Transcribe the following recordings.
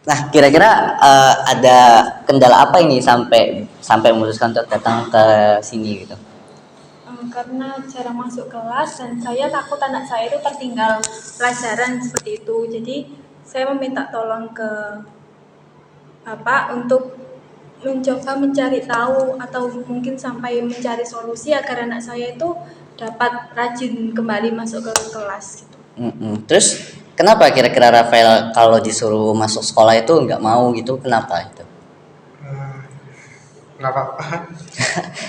Nah, kira-kira ada kendala apa ini sampai sampai memutuskan untuk datang ke sini gitu? Karena jarang masuk kelas dan saya takut anak saya itu tertinggal pelajaran seperti itu. Jadi saya meminta tolong ke Bapak untuk mencoba mencari tahu atau mungkin sampai mencari solusi agar anak saya itu dapat rajin kembali masuk ke kelas gitu. Terus kenapa kira-kira Rafael kalau disuruh masuk sekolah itu nggak mau gitu? Kenapa itu? Eh, nggak apa-apa.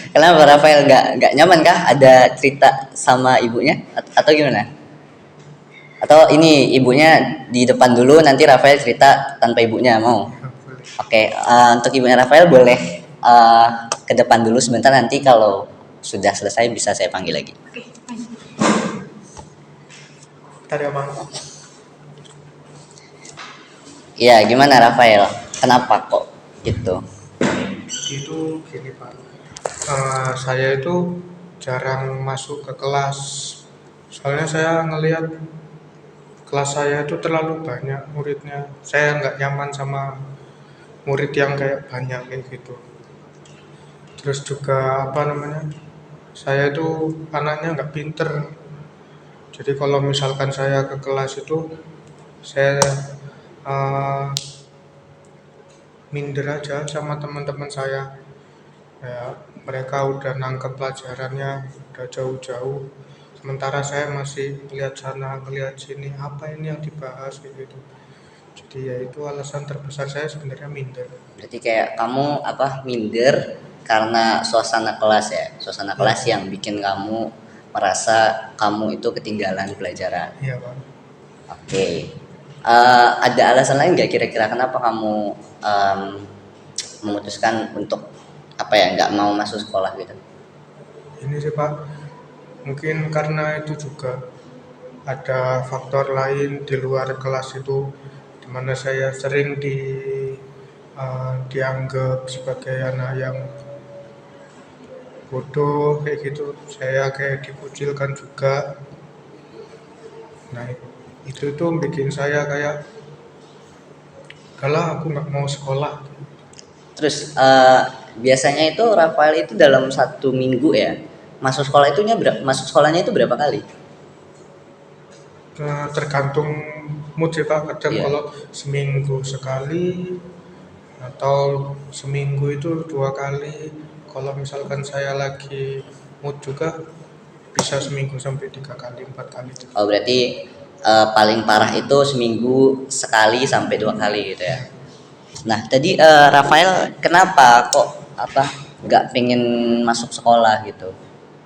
Kenapa Rafael nggak nyaman kah? Ada cerita sama ibunya atau gimana? Atau ini ibunya di depan dulu nanti Rafael cerita tanpa ibunya mau? Ya, boleh. Oke, untuk ibunya Rafael boleh ke depan dulu sebentar, nanti kalau sudah selesai bisa saya panggil lagi. Oke, baik. Tadi apa? Iya, gimana Rafael? Kenapa kok gitu? Itu gini Pak. Saya itu jarang masuk ke kelas. Soalnya saya ngelihat kelas saya itu terlalu banyak muridnya. Saya nggak nyaman sama murid yang kayak banyak kayak gitu. Terus juga apa namanya? Saya itu anaknya nggak pinter. Jadi kalau misalkan saya ke kelas itu saya eh, minder aja sama teman-teman saya. Ya, mereka udah nangkep pelajarannya udah jauh-jauh. Sementara saya masih ngeliat sana, ngeliat sini, apa ini yang dibahas kayak gitu. Jadi ya itu alasan terbesar saya sebenarnya minder. Berarti kayak kamu apa minder karena suasana kelas ya, suasana Ya, kelas yang bikin kamu merasa kamu itu ketinggalan pelajaran. iya Pak. Oke. Ada alasan lain nggak kira-kira kenapa kamu memutuskan untuk apa ya nggak mau masuk sekolah gitu? Ini sih Pak, mungkin karena itu juga ada faktor lain di luar kelas itu, dimana saya sering dianggap sebagai anak yang bodoh kayak gitu. Saya kayak dikucilkan juga. Nah itu tuh bikin saya kayak kalau aku nggak mau sekolah. Terus biasanya itu Rafael itu dalam 1 minggu ya masuk sekolah masuk sekolahnya itu berapa kali? Tergantung mood sih Pak, kadang Iya. kalau seminggu sekali atau seminggu itu 2 kali. Kalau misalkan saya lagi mood juga bisa seminggu sampai 3 kali 4 kali itu. Oh berarti paling parah itu seminggu sekali sampai 2 kali gitu ya. Ya, Nah tadi Rafael kenapa kok apa nggak pengen masuk sekolah gitu?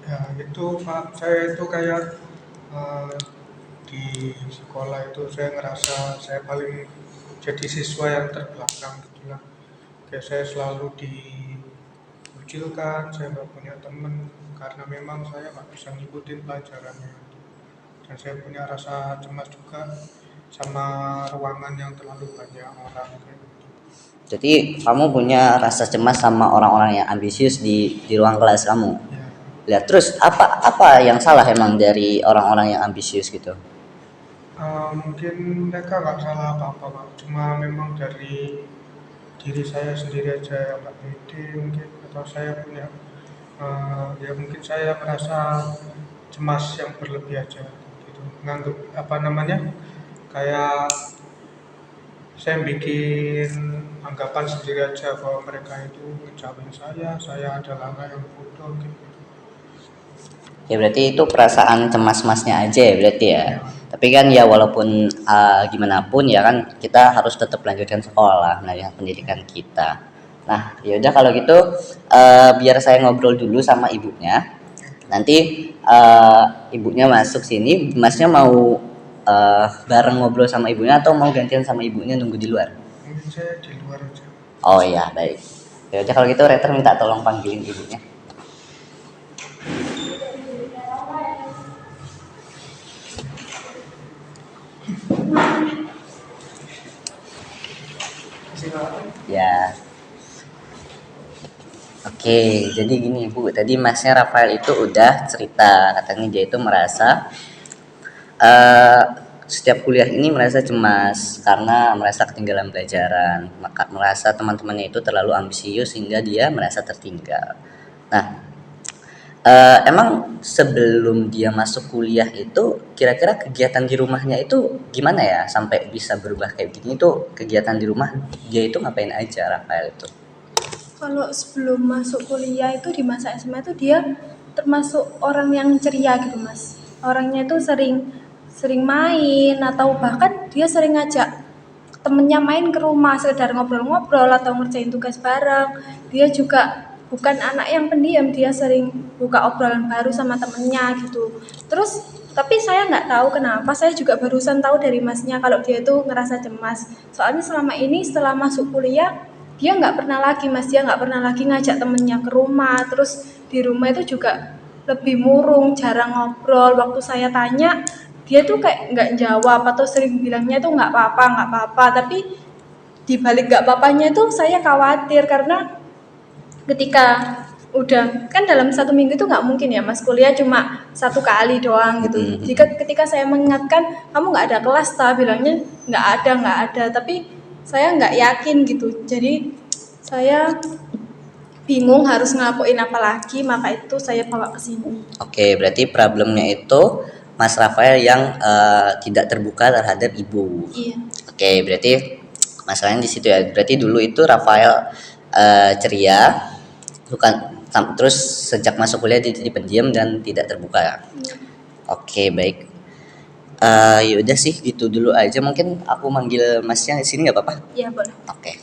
ya itu Pak, saya itu kayak eh, di sekolah itu saya ngerasa saya paling jadi siswa yang terbelakang gitulah. Kayak saya selalu dikucilkan, saya nggak punya temen karena memang saya nggak bisa ngikutin pelajarannya. Dan saya punya rasa cemas juga sama ruangan yang terlalu banyak orang kayak gitu. Jadi kamu punya rasa cemas sama orang-orang yang ambisius di ruang kelas kamu. Ya, Lihat terus apa yang salah emang dari orang-orang yang ambisius gitu? mungkin mereka nggak salah apa-apa Pak. Cuma memang dari diri saya sendiri aja yang nggak pede mungkin, atau saya punya ya mungkin saya merasa cemas yang berlebih aja gitu, nganggep apa namanya kayak saya bikin anggapan sendiri aja bahwa mereka itu ngejauhin saya adalah anak yang bodoh gitu. Ya berarti itu perasaan cemas-cemasnya aja ya berarti ya. Ya, Tapi kan ya walaupun gimana pun ya kan kita harus tetap lanjutkan sekolah, melanjutkan pendidikan kita. Nah yaudah kalau gitu biar saya ngobrol dulu sama ibunya. Nanti ibunya masuk sini, masnya mau bareng ngobrol sama ibunya atau mau gantian sama ibunya nunggu di luar? mungkin saya di luar aja. Oh iya baik. Yaudah kalau gitu Reter minta tolong panggilin ibunya. Ya. Oke, jadi gini Bu, tadi Masnya Rafael itu udah cerita katanya dia itu merasa eh setiap kuliah ini merasa cemas karena merasa ketinggalan pelajaran, maka merasa teman-temannya itu terlalu ambisius sehingga dia merasa tertinggal. Nah, emang sebelum dia masuk kuliah itu kira-kira kegiatan di rumahnya itu gimana ya sampai bisa berubah kayak gini? Itu kegiatan di rumah dia itu ngapain aja Rafael itu? Kalau sebelum masuk kuliah itu di masa SMA itu dia termasuk orang yang ceria gitu Mas. Orangnya itu sering sering main atau bahkan dia sering ngajak temennya main ke rumah sekedar ngobrol-ngobrol atau ngerjain tugas bareng. Dia juga bukan anak yang pendiam, dia sering buka obrolan baru sama temennya gitu. Terus tapi saya nggak tahu kenapa, saya juga barusan tahu dari masnya kalau dia itu ngerasa cemas. Soalnya selama ini setelah masuk kuliah dia nggak pernah lagi Mas, dia nggak pernah lagi ngajak temennya ke rumah. Terus di rumah itu juga lebih murung, jarang ngobrol. Waktu saya tanya dia tuh kayak nggak jawab atau sering bilangnya tuh nggak apa-apa, nggak apa-apa. Tapi di balik nggak apa-apanya itu saya khawatir karena ketika udah kan dalam 1 minggu itu nggak mungkin ya Mas, kuliah cuma 1 kali doang gitu. Jika ketika saya mengingatkan kamu nggak ada kelas, bilangnya nggak ada, tapi saya nggak yakin gitu. Jadi saya bingung harus ngelakuin apa lagi, maka itu saya bawa ke sini. Oke, berarti problemnya itu Mas Rafael yang tidak terbuka terhadap ibu. Iya. Oke, berarti masalahnya di situ ya. Berarti dulu itu Rafael ceria, bukan terus sejak masuk kuliah dia jadi pendiam dan tidak terbuka. Oke, baik. Yaudah sih gitu dulu aja. Mungkin aku manggil Masnya di sini nggak apa-apa? Iya boleh. Oke.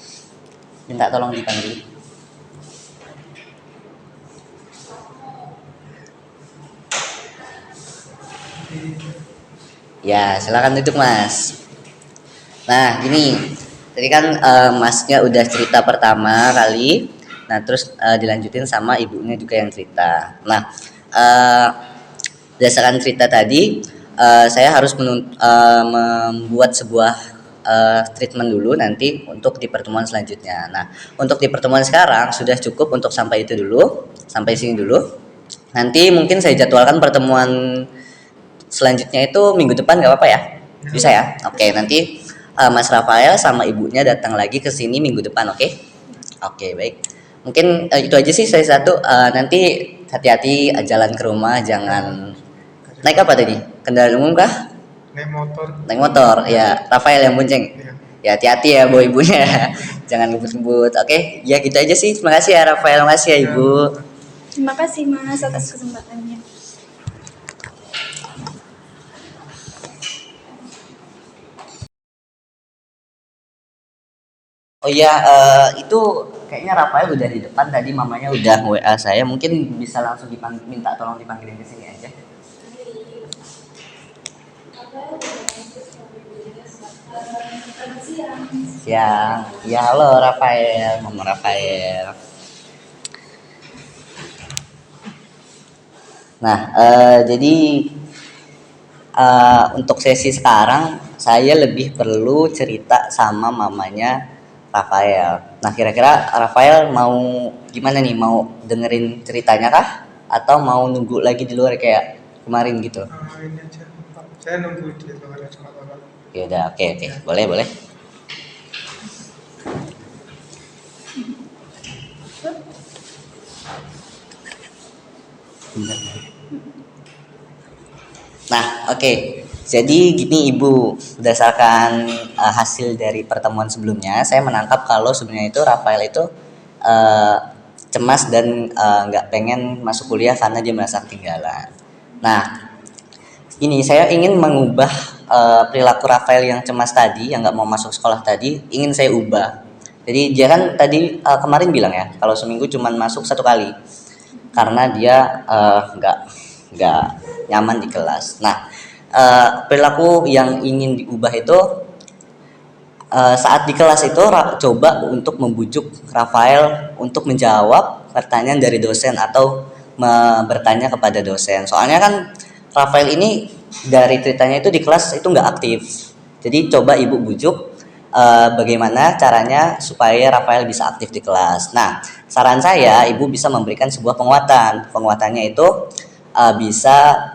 Minta tolong dipanggil. Ya, silakan duduk Mas. Nah, gini. Tadi kan Masnya udah cerita pertama kali. Nah, terus dilanjutin sama ibunya juga yang cerita. Nah, berdasarkan cerita tadi, saya harus membuat sebuah treatment dulu nanti untuk di pertemuan selanjutnya. Nah, untuk di pertemuan sekarang sudah cukup untuk sampai itu dulu, sampai sini dulu. Nanti mungkin saya jadwalkan pertemuan selanjutnya itu minggu depan nggak apa-apa ya? Bisa ya? Oke, nanti Mas Rafael sama ibunya datang lagi ke sini minggu depan, oke? Oke, baik. Mungkin itu aja sih saya satu. Nanti hati-hati jalan ke rumah, jangan naik apa tadi? Kendaraan umum kah? Naik motor. Naik motor, ya. Rafael yang bonceng. Iya. Ya hati-hati ya bawa ibunya. Jangan ngebut-ngebut. Oke, ya gitu aja sih. Terima kasih ya Rafael, terima kasih ya Ibu. Terima kasih Mas atas kesempatannya. Oh iya, itu kayaknya Rafael udah di depan tadi, mamanya udah WA saya. Mungkin bisa langsung minta tolong dipanggilin ke sini aja. Siang. Ya, halo Rafael, Mama Rafael. Nah, jadi untuk sesi sekarang saya lebih perlu cerita sama mamanya Rafael. Nah, kira-kira Rafael mau gimana nih? Mau dengerin ceritanya kah? Atau mau nunggu lagi di luar kayak kemarin gitu? Ini aja Pak, saya nunggu di luar aja Pak. Ya udah, oke, boleh. Nah, oke. Jadi gini Ibu, berdasarkan hasil dari pertemuan sebelumnya, saya menangkap kalau sebenarnya itu Rafael itu cemas dan nggak pengen masuk kuliah karena dia merasa ketinggalan. Nah, ini saya ingin mengubah perilaku Rafael yang cemas tadi, yang nggak mau masuk sekolah tadi, ingin saya ubah. Jadi dia kan tadi kemarin bilang ya, kalau seminggu cuma masuk 1 kali, karena dia nggak nyaman di kelas. Nah, perilaku yang ingin diubah itu saat di kelas itu coba untuk membujuk Rafael untuk menjawab pertanyaan dari dosen atau bertanya kepada dosen. Soalnya kan Rafael ini dari ceritanya itu di kelas itu nggak aktif. Jadi coba ibu bujuk bagaimana caranya supaya Rafael bisa aktif di kelas. Nah, saran saya ibu bisa memberikan sebuah penguatan. Penguatannya itu bisa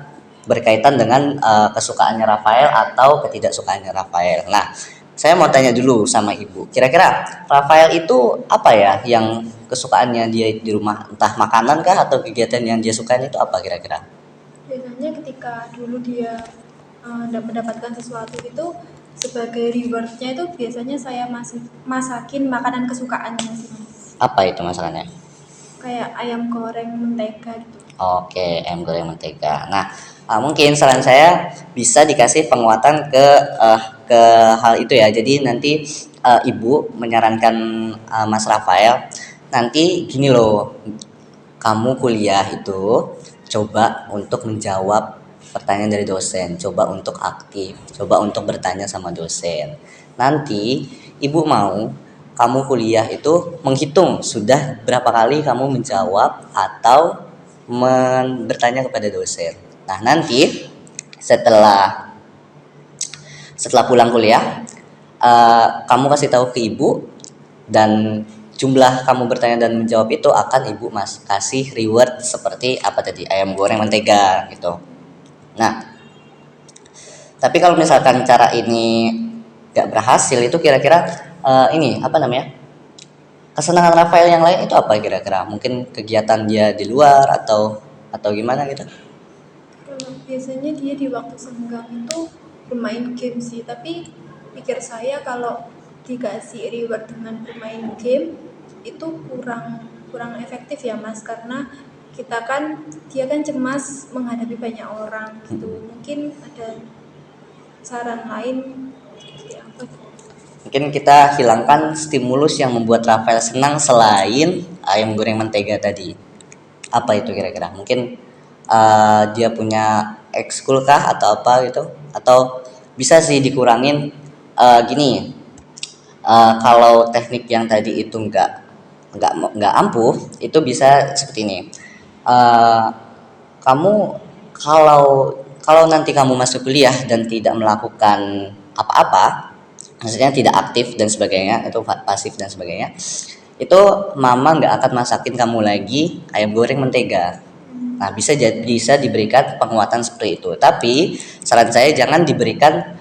berkaitan dengan kesukaannya Rafael atau ketidaksukaannya Rafael. Nah, saya mau tanya dulu sama ibu, kira-kira Rafael itu apa ya yang kesukaannya dia di rumah, entah makanan kah atau kegiatan yang dia sukain itu apa kira-kira? Biasanya ketika dulu dia mendapatkan sesuatu itu sebagai rewardnya itu biasanya saya masakin makanan kesukaannya sih Mas. Apa itu masalahnya? Kayak ayam goreng mentega gitu. Oke, ayam goreng mentega. Nah, mungkin saran saya bisa dikasih penguatan ke hal itu ya. Jadi nanti ibu menyarankan Mas Rafael, nanti gini loh, kamu kuliah itu coba untuk menjawab pertanyaan dari dosen, coba untuk aktif, coba untuk bertanya sama dosen. Nanti ibu mau kamu kuliah itu menghitung sudah berapa kali kamu menjawab atau bertanya kepada dosen. Nah, nanti setelah setelah pulang kuliah, kamu kasih tahu ke ibu, dan jumlah kamu bertanya dan menjawab itu akan ibu kasih reward seperti apa tadi, ayam goreng mentega gitu. Nah, tapi kalau misalkan cara ini gak berhasil, itu kira-kira ini apa namanya, kesenangan Rafael yang lain itu apa kira-kira? Mungkin kegiatan dia di luar atau gimana gitu? Kalau biasanya dia di waktu senggang itu bermain game sih, tapi pikir saya kalau dikasih reward dengan bermain game itu kurang kurang efektif ya Mas, karena dia kan cemas menghadapi banyak orang gitu. Mungkin ada saran lain seperti apa gitu. Mungkin kita hilangkan stimulus yang membuat Rafael senang selain ayam goreng mentega tadi. Apa itu kira-kira? Mungkin dia punya ekskul kah atau apa gitu? Atau bisa sih dikurangin gini. Kalau teknik yang tadi itu nggak ampuh, itu bisa seperti ini. Eh, kamu kalau kalau nanti kamu masuk kuliah dan tidak melakukan apa-apa, maksudnya tidak aktif dan sebagainya, itu pasif dan sebagainya, itu mama nggak akan masakin kamu lagi ayam goreng mentega. Nah, bisa diberikan penguatan seperti itu, tapi saran saya jangan diberikan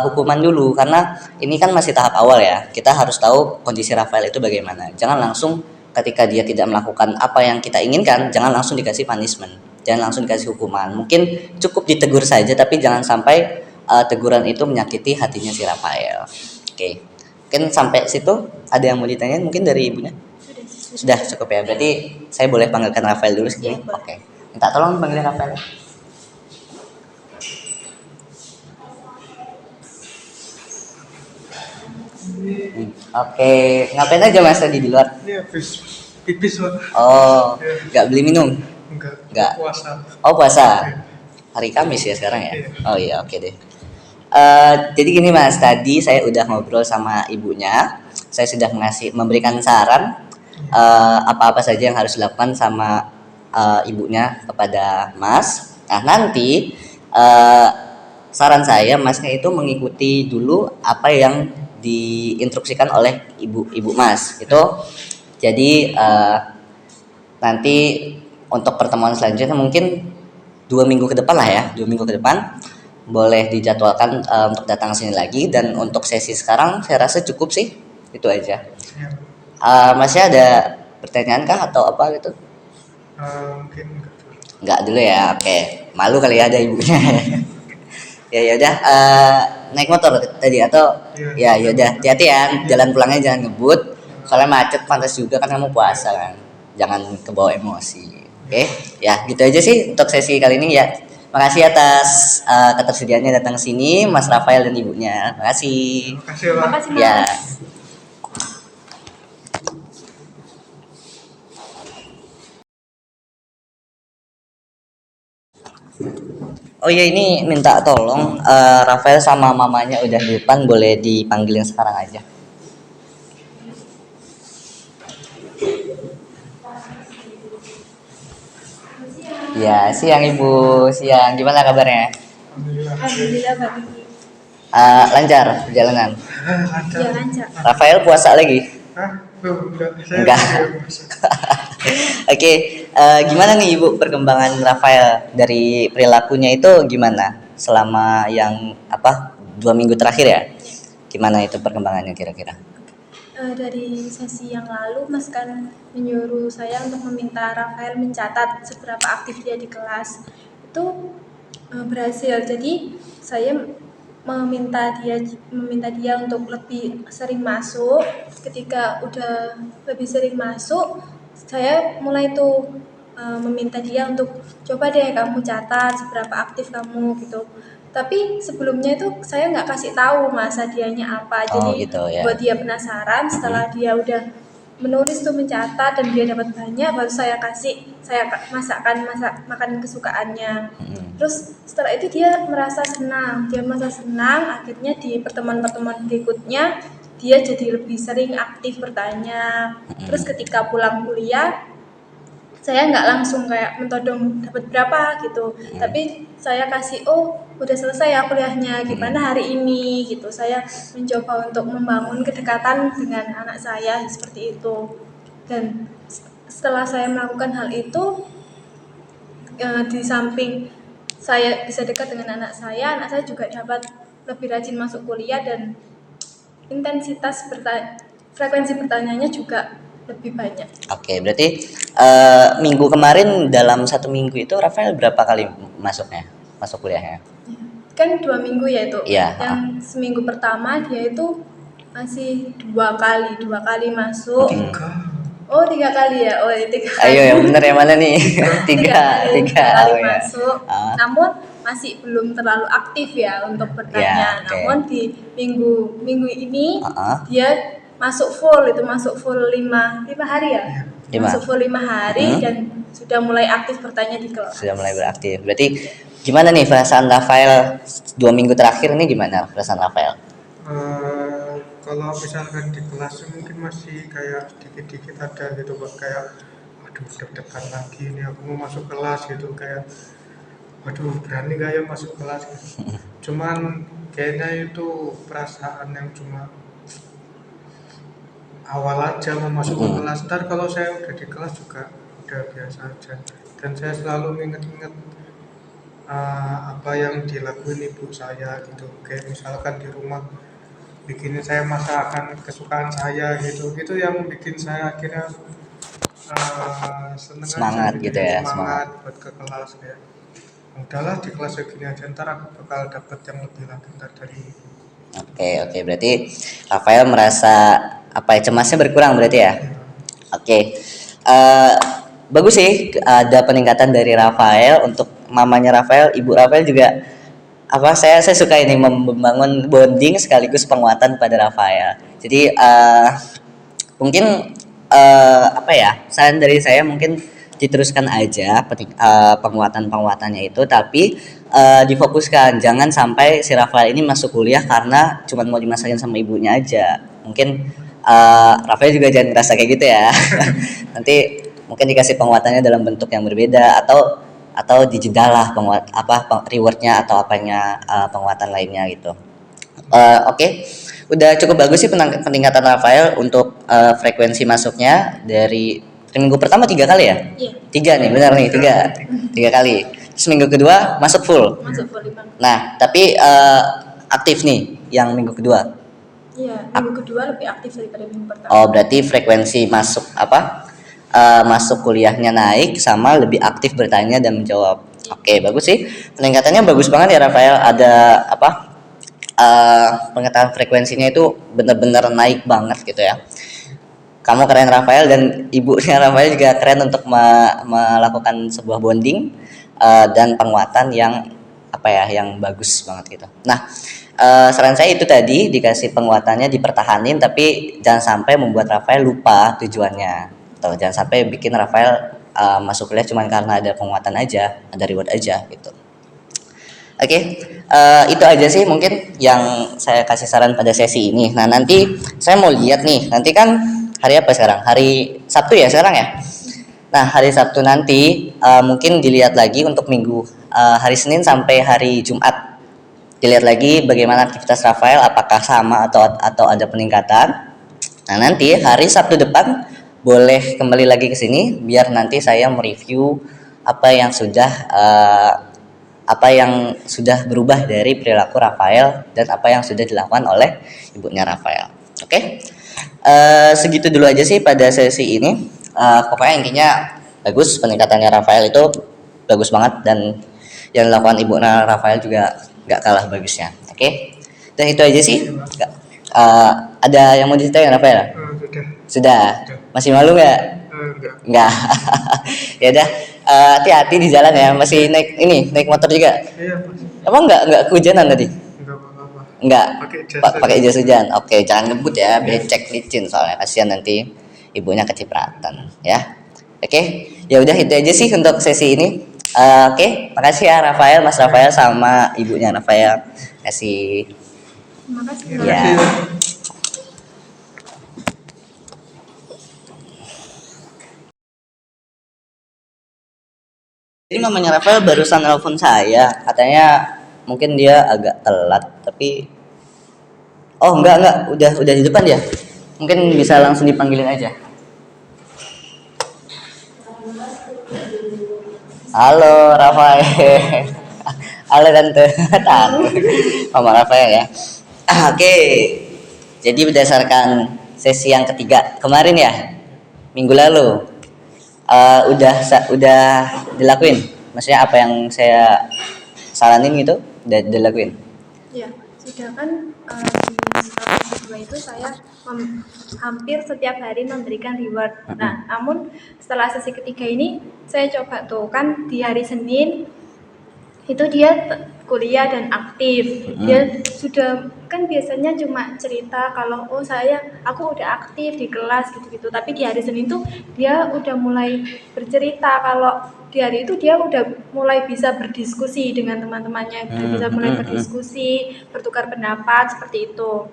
hukuman dulu, karena ini kan masih tahap awal ya, kita harus tahu kondisi Rafael itu bagaimana. Jangan langsung ketika dia tidak melakukan apa yang kita inginkan, jangan langsung dikasih punishment, jangan langsung dikasih hukuman. Mungkin cukup ditegur saja, tapi jangan sampai teguran itu menyakiti hatinya si Rafael. Oke, mungkin sampai situ ada yang mau ditanyain mungkin dari ibunya? Sudah cukup ya, berarti saya boleh panggilkan Rafael dulu sekali. Oke, minta tolong panggilin Rafael. Oke, ngapain aja Mas tadi di luar? Ini habis pipis Pak. Oh, nggak beli minum? Nggak. Puasa. Oh, puasa. Hari Kamis ya sekarang ya? Iya. Oh iya, oke deh. Jadi gini Mas, tadi saya udah ngobrol sama ibunya. Saya sudah memberikan saran apa-apa saja yang harus dilakukan sama ibunya kepada Mas. Nah, nanti saran saya Masnya itu mengikuti dulu apa yang diinstruksikan oleh ibu Mas. Itu jadi nanti untuk pertemuan selanjutnya mungkin 2 minggu ke depan lah ya, 2 minggu ke depan boleh dijadwalkan untuk datang ke sini lagi. Dan untuk sesi sekarang saya rasa cukup sih, itu aja. Masnya ada pertanyaan kah atau apa gitu? Mungkin enggak dulu. Enggak dulu ya, oke. Malu kali ya ada ibunya. Ya udah, naik motor tadi atau ya udah, hati-hati ya, jalan pulangnya jangan ngebut, soalnya macet, pantas juga kan kamu puasa kan, jangan kebawa emosi. Oke, ya gitu aja sih untuk sesi kali ini ya. Makasih atas ketersediaannya datang ke sini Mas Rafael dan ibunya. Makasih. Makasih Pak. Terima kasih Mas. Ya. Oh iya, ini minta tolong Rafael sama mamanya udah di depan, boleh dipanggilin sekarang aja. Ya, siang Ibu, siang. Gimana kabarnya? Alhamdulillah. Alhamdulillah baik. Lancar perjalanan. Lancar. Ya lancar. Rafael puasa lagi? Hah? Belum, enggak. Saya Enggak. tidak puasa. Oke, gimana nih Ibu perkembangan Rafael dari perilakunya itu gimana selama yang apa 2 minggu terakhir ya? Gimana itu perkembangannya kira-kira? Dari sesi yang lalu Mas kan menyuruh saya untuk meminta Rafael mencatat seberapa aktif dia di kelas. Itu berhasil. Jadi saya meminta dia untuk lebih sering masuk. Ketika udah lebih sering masuk, saya mulai tuh meminta dia untuk coba deh kamu catat seberapa aktif kamu gitu. Tapi sebelumnya itu saya nggak kasih tahu mas hadiahnya apa. Oh Jadi gitu ya. buat dia penasaran. Setelah dia udah menulis tuh mencatat dan dia dapat banyak, baru saya masak makan kesukaannya. Mm. Terus setelah itu dia merasa senang. Akhirnya di pertemuan-pertemuan berikutnya dia jadi lebih sering aktif bertanya. Terus ketika pulang kuliah saya nggak langsung kayak mentodong dapat berapa gitu, tapi saya kasih udah selesai ya kuliahnya, gimana hari ini gitu. Saya mencoba untuk membangun kedekatan dengan anak saya seperti itu. Dan setelah saya melakukan hal itu, di samping saya bisa dekat dengan anak saya juga dapat lebih rajin masuk kuliah dan frekuensi pertanyaannya juga lebih banyak. Oke, berarti minggu kemarin dalam 1 minggu itu Rafael berapa kali masuk kuliahnya? Kan 2 minggu ya itu. Iya. Yang seminggu pertama dia itu masih dua kali masuk. Oh 3 kali ya. Oh 3 kali. Ayo yang bener yang mana nih? Tiga tiga. kali Oh, ya. masuk. Namun masih belum terlalu aktif ya untuk bertanya. Ya, oke. Namun di minggu ini dia masuk full 5 hari ya. Lima. Masuk full 5 hari dan sudah mulai aktif bertanya di kelas. Sudah mulai beraktif. Berarti gimana nih perasaan Rafael 2 minggu terakhir ini gimana perasaan Rafael? Kalau misalkan di kelas mungkin masih kayak dikit-dikit ada gitu Pak, kayak aduh deg-degan lagi nih aku mau masuk kelas gitu, kayak aduh berani gak ya masuk kelas gitu. Cuman kayaknya itu perasaan yang cuma awal aja mau masuk ke kelas. Ntar kalau saya udah di kelas juga udah biasa aja, dan saya selalu inget-inget apa yang dilakuin ibu saya gitu, kayak misalkan di rumah bikinin saya masakan kesukaan saya gitu, itu yang bikin saya akhirnya seneng Semangat aja gitu ya, semangat buat ke kelas, kayak udahlah di kelas segini aja, ntar aku bakal dapet yang lebih lagi ntar dari ini. Oke, berarti Rafael merasa apa ya, cemasnya berkurang berarti ya? Oke. Bagus sih ada peningkatan dari Rafael. Untuk mamanya Rafael, ibu Rafael juga apa saya suka ini membangun bonding sekaligus penguatan pada Rafael. Jadi mungkin apa ya, saran dari saya mungkin diteruskan aja penguatannya itu, tapi difokuskan, jangan sampai si Rafael ini masuk kuliah karena cuma mau dimasakin sama ibunya aja. Mungkin Rafael juga jangan ngerasa kayak gitu ya. Nanti mungkin dikasih penguatannya dalam bentuk yang berbeda, atau dijedalah rewardnya atau apanya penguatan lainnya gitu. Oke. Udah cukup bagus sih peningkatan Rafael untuk frekuensi masuknya dari minggu pertama 3 kali ya? Iya. 3 nih, benar nih, 3 kali. Terus minggu kedua masuk full. Masuk full 5. Nah, tapi aktif nih yang minggu kedua. Iya, minggu kedua lebih aktif daripada minggu pertama. Oh, berarti frekuensi masuk kuliahnya naik sama lebih aktif bertanya dan menjawab. Oke, bagus sih. Peningkatannya bagus banget ya Rafael. Ada pengetahuan frekuensinya itu benar-benar naik banget gitu ya. Kamu keren Rafael, dan ibunya Rafael juga keren untuk melakukan sebuah bonding dan penguatan yang yang bagus banget gitu. Nah, saran saya itu tadi, dikasih penguatannya dipertahanin, tapi jangan sampai membuat Rafael lupa tujuannya. Atau jangan sampai bikin Rafael masuk kuliah cuma karena ada penguatan aja, ada reward aja gitu. Oke, itu aja sih mungkin yang saya kasih saran pada sesi ini. Nah, nanti saya mau lihat nih, nanti kan hari apa sekarang? Hari Sabtu ya sekarang ya? Nah, hari Sabtu nanti mungkin dilihat lagi untuk minggu hari Senin sampai hari Jumat. Dilihat lagi bagaimana aktivitas Rafael, apakah sama atau ada peningkatan. Nah, nanti hari Sabtu depan boleh kembali lagi ke sini biar nanti saya mereview apa yang sudah berubah dari perilaku Rafael dan apa yang sudah dilakukan oleh ibunya Rafael. Oke, segitu dulu aja sih pada sesi ini. Pokoknya intinya bagus, peningkatannya Rafael itu bagus banget, dan yang dilakukan ibunya Rafael juga nggak kalah bagusnya. Oke, dan itu aja sih. Ada yang mau diceritain Rafael? Sudah. Masih malu nggak? Enggak. Ya udah, hati-hati di jalan ya. Masih naik motor juga. Iya, Mas. Emang enggak kehujanan tadi? Enggak apa-apa. Enggak. Pakai Pakai jas hujan. Oke, jangan ngebut ya, becek licin soalnya kasihan nanti ibunya kecipratan ya. Oke. Ya udah itu aja sih untuk sesi ini. Oke, makasih ya Rafael, Mas Rafael sama ibunya Rafael. Kasih. Terima kasih. Ya. Jadi mamanya Rafael barusan nelfon saya, katanya mungkin dia agak telat, tapi enggak, udah di depan dia. Mungkin bisa langsung dipanggilin aja. Halo Rafael. Halo tante. Mama Rafael ya. Oke. Jadi berdasarkan sesi yang ketiga kemarin ya, minggu lalu, udah dilakuin, maksudnya apa yang saya saranin gitu udah dilakuin. Ya, sudah kan di tahun kedua itu saya hampir setiap hari memberikan reward. Nah, namun setelah sesi ketiga ini saya coba tuh kan di hari Senin itu dia kuliah dan aktif. Dia sudah kan biasanya cuma cerita kalau aku udah aktif di kelas gitu-gitu. Tapi di hari Senin tuh dia udah mulai bercerita kalau di hari itu dia udah mulai bisa berdiskusi dengan teman-temannya, udah bisa mulai berdiskusi, bertukar pendapat seperti itu.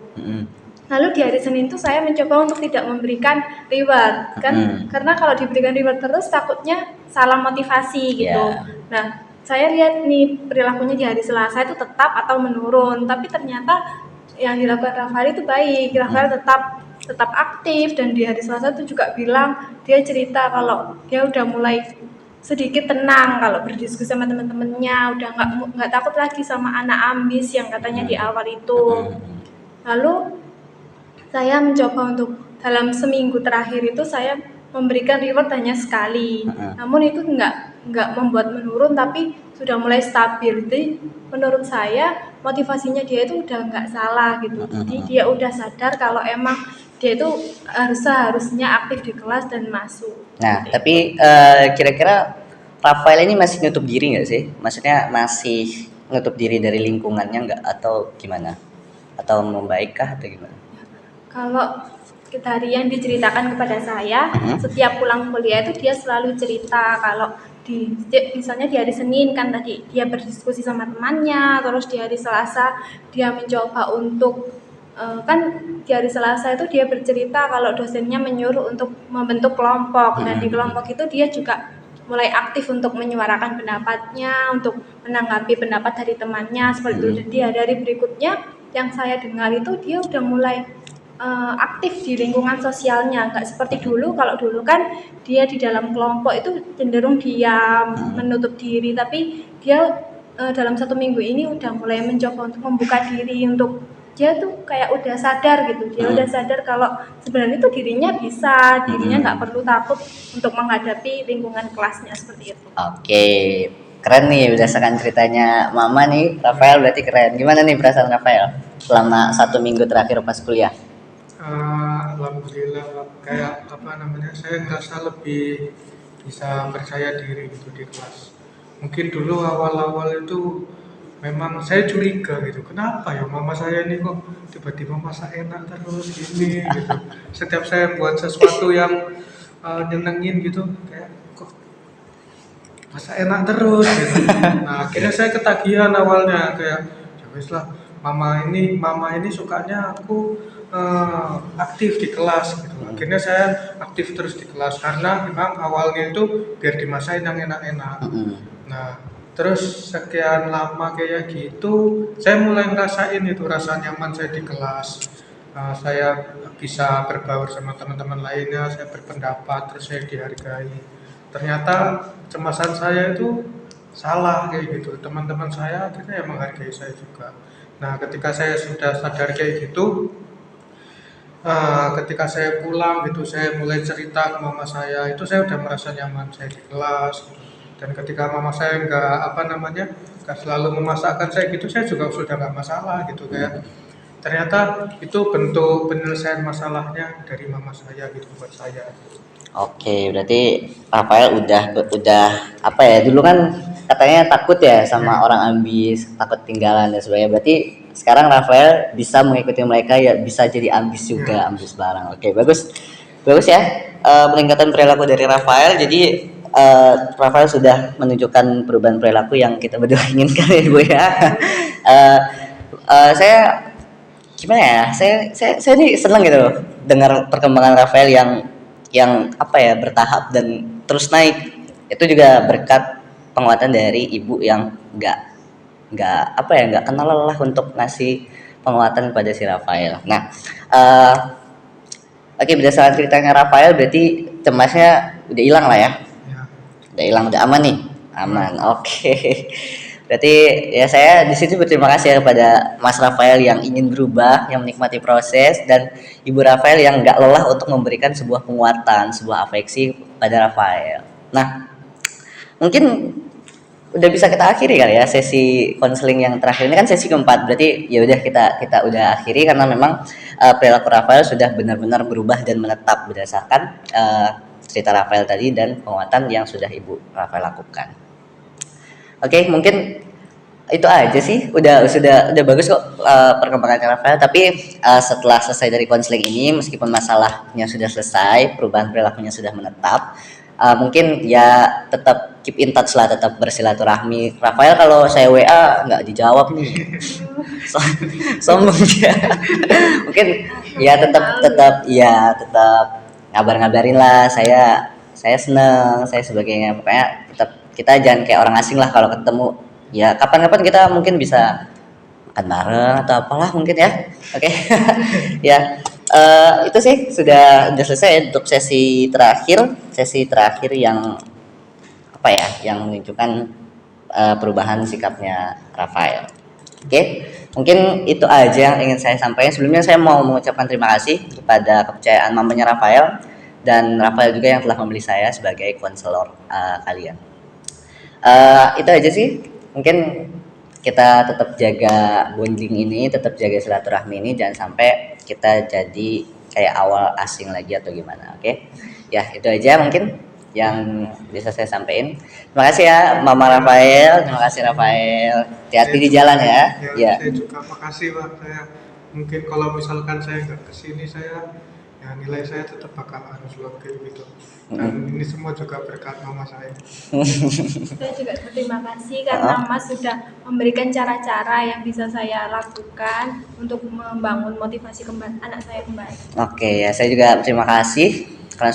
Lalu di hari Senin tuh saya mencoba untuk tidak memberikan reward kan, karena kalau diberikan reward terus takutnya salah motivasi gitu. Nah, saya lihat nih perilakunya di hari Selasa itu tetap atau menurun, tapi ternyata yang dilakukan Rafael itu baik. Rafael tetap aktif, dan di hari Selasa itu juga bilang, dia cerita kalau dia udah mulai sedikit tenang kalau berdiskusi sama teman-temannya, udah nggak takut lagi sama anak ambis yang katanya di awal itu. Lalu saya mencoba untuk dalam seminggu terakhir itu saya memberikan reward hanya sekali. Namun itu nggak membuat menurun, tapi sudah mulai stabil. Jadi menurut saya motivasinya dia itu udah nggak salah gitu. Jadi dia udah sadar kalau emang dia itu harusnya aktif di kelas dan masuk. Nah, tapi kira-kira Rafael ini masih nutup diri nggak sih? Maksudnya masih nutup diri dari lingkungannya nggak, atau gimana? Atau membaikkah atau gimana? Kalau dari yang diceritakan kepada saya, setiap pulang kuliah itu dia selalu cerita kalau misalnya di hari Senin kan tadi dia berdiskusi sama temannya, terus di hari Selasa dia mencoba untuk kan di hari Selasa itu dia bercerita kalau dosennya menyuruh untuk membentuk kelompok, dan di kelompok itu dia juga mulai aktif untuk menyuarakan pendapatnya, untuk menanggapi pendapat dari temannya seperti itu. Jadi hari berikutnya yang saya dengar itu dia udah mulai aktif di lingkungan sosialnya, nggak seperti dulu. Kalau dulu kan dia di dalam kelompok itu cenderung diam, menutup diri, tapi dia dalam 1 minggu ini udah mulai mencoba untuk membuka diri, untuk dia tuh kayak udah sadar gitu, dia udah sadar kalau sebenarnya itu dirinya nggak perlu takut untuk menghadapi lingkungan kelasnya seperti itu. Oke, keren nih berdasarkan ceritanya Mama nih, Rafael berarti keren. Gimana nih perasaan Rafael selama 1 minggu terakhir pas kuliah? Alhamdulillah, kayak saya ngerasa lebih bisa percaya diri gitu di kelas. Mungkin dulu awal-awal itu memang saya curiga gitu, kenapa ya mama saya ini kok tiba-tiba masak enak terus gini gitu. Setiap saya buat sesuatu yang nyenengin gitu, kayak kok masak enak terus gitu. Nah, akhirnya saya ketagihan awalnya, kayak ya wis lah, mama ini sukanya aku aktif di kelas gitu. Akhirnya saya aktif terus di kelas karena memang awalnya itu biar dimasain yang enak-enak. Nah, terus sekian lama kayak gitu, saya mulai ngerasain itu rasa nyaman saya di kelas. saya bisa berbaur sama teman-teman lainnya, saya berpendapat, terus saya dihargai. Ternyata kecemasan saya itu salah kayak gitu. Teman-teman saya akhirnya yang menghargai saya juga. Nah, ketika saya sudah sadar kayak gitu, ketika saya pulang gitu, saya mulai cerita ke mama saya, itu saya udah merasa nyaman saya di kelas gitu. Dan ketika mama saya nggak selalu memasakkan saya gitu, saya juga sudah nggak masalah gitu kayak. Ternyata itu bentuk penyelesaian masalahnya dari mama saya gitu buat saya. Oke, berarti Rafael udah apa ya? Dulu kan katanya takut ya sama orang ambis, takut tinggalan dan sebagainya. Berarti sekarang Rafael bisa mengikuti mereka ya, bisa jadi ambis juga, ambis barang. Oke, bagus. Bagus ya. Peningkatan perilaku dari Rafael. Jadi Rafael sudah menunjukkan perubahan perilaku yang kita berdua inginkan ya, Bu ya. Eh, saya gimana ya, saya nih seneng gitu loh dengar perkembangan Rafael yang apa ya, bertahap dan terus naik. Itu juga berkat penguatan dari ibu yang nggak apa ya, nggak kenal lelah untuk ngasih penguatan kepada si Rafael. Nah, eh oke, berdasarkan ceritanya Rafael berarti cemasnya udah hilang lah ya, Ya, udah hilang, udah aman nih, aman. Oke. Berarti ya saya di situ berterima kasih ya kepada Mas Rafael yang ingin berubah, yang menikmati proses, dan Ibu Rafael yang nggak lelah untuk memberikan sebuah penguatan, sebuah afeksi pada Rafael. Nah, mungkin udah bisa kita akhiri kali ya sesi konseling yang terakhir ini, kan sesi keempat. Berarti ya udah, kita udah akhiri karena memang perilaku Rafael sudah benar-benar berubah dan menetap berdasarkan cerita Rafael tadi dan penguatan yang sudah Ibu Rafael lakukan. Oke, mungkin itu aja sih. Udah bagus kok perkembangannya Rafael. Tapi setelah selesai dari konseling ini, meskipun masalahnya sudah selesai, perubahan perilakunya sudah menetap, mungkin ya tetap keep in touch lah, tetap bersilaturahmi. Rafael kalau saya WA nggak dijawab nih, sombong dia. Mungkin ya tetap ngabarin lah. Saya seneng, saya sebagainya. Pokoknya tetap kita jangan kayak orang asing lah kalau ketemu. Ya kapan-kapan kita mungkin bisa makan bareng atau apalah mungkin ya. Oke. Ya, itu sih sudah selesai untuk sesi terakhir yang apa ya, yang menunjukkan perubahan sikapnya Rafael. Oke, mungkin itu aja yang ingin saya sampaikan. Sebelumnya saya mau mengucapkan terima kasih kepada kepercayaan mamanya Rafael, dan Rafael juga yang telah memilih saya sebagai konselor kalian. Itu aja sih. Mungkin kita tetap jaga bonding ini, tetap jaga silaturahmi ini, jangan sampai kita jadi kayak awal asing lagi atau gimana. Oke, ya itu aja mungkin yang bisa saya sampaikan. Terima kasih ya Mama Rafael, terima kasih Rafael. Hati-hati di jalan ya. Ya. Saya juga makasih Pak. Saya mungkin kalau misalkan saya nggak kesini, ya nilai saya tetap bakal harus lebih gitu. Dan ini semua juga berkat mama saya. Saya juga berterima kasih karena Mas sudah memberikan cara-cara yang bisa saya lakukan untuk membangun motivasi anak saya kembali. Oke, ya saya juga terima kasih karena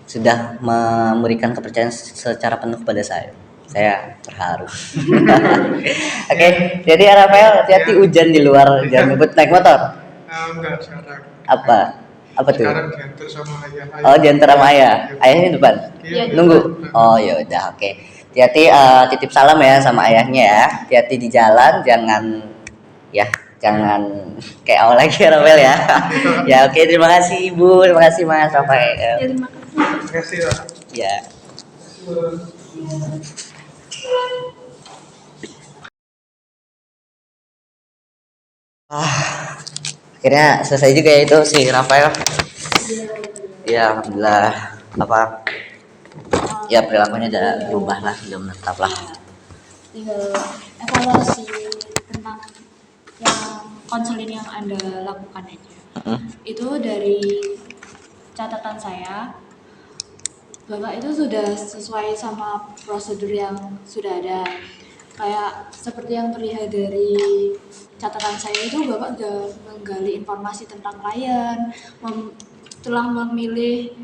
sudah memberikan kepercayaan secara penuh kepada saya. Saya terharu. Oke, jadi Rafael hati-hati hujan di luar, jangan ngebut naik motor. Enggak sekarang. Apa tuh? Sekarang diantar sama ayah. Oh, diantar sama ayah. Ayahnya di depan. Iya, Nunggu. Oh, ya udah, oke. Hati-hati, titip salam ya sama ayahnya ya. Hati-hati di jalan, jangan kayak awal lagi ya Rafael ya. Ya oke, terima kasih Ibu, terima kasih Mas Rafael. Ya, terima kasih. Terima kasih Pak. Ya. Akhirnya selesai juga ya itu si Rafael. Ya alhamdulillah, apa ya, perilakunya udah berubah lah, udah menetap lah. Tinggal evaluasi tentang yang konseling yang Anda lakukan aja. Itu dari catatan saya, Bapak itu sudah sesuai sama prosedur yang sudah ada. Kayak seperti yang terlihat dari catatan saya itu, Bapak sudah menggali informasi tentang klien, telah memilih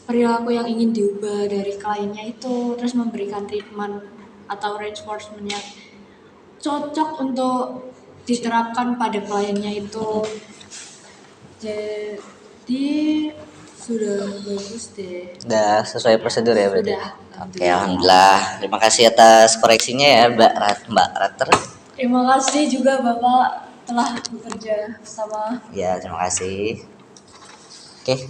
perilaku yang ingin diubah dari kliennya itu, terus memberikan treatment atau reinforcement yang cocok untuk diterapkan pada kliennya itu. Jadi sudah bagus deh. Udah sesuai prosedur ya berarti. Sudah. Oke, alhamdulillah. Terima kasih atas koreksinya ya, Mbak Rater. Terima kasih juga Bapak telah bekerja bersama. Ya, terima kasih. Oke.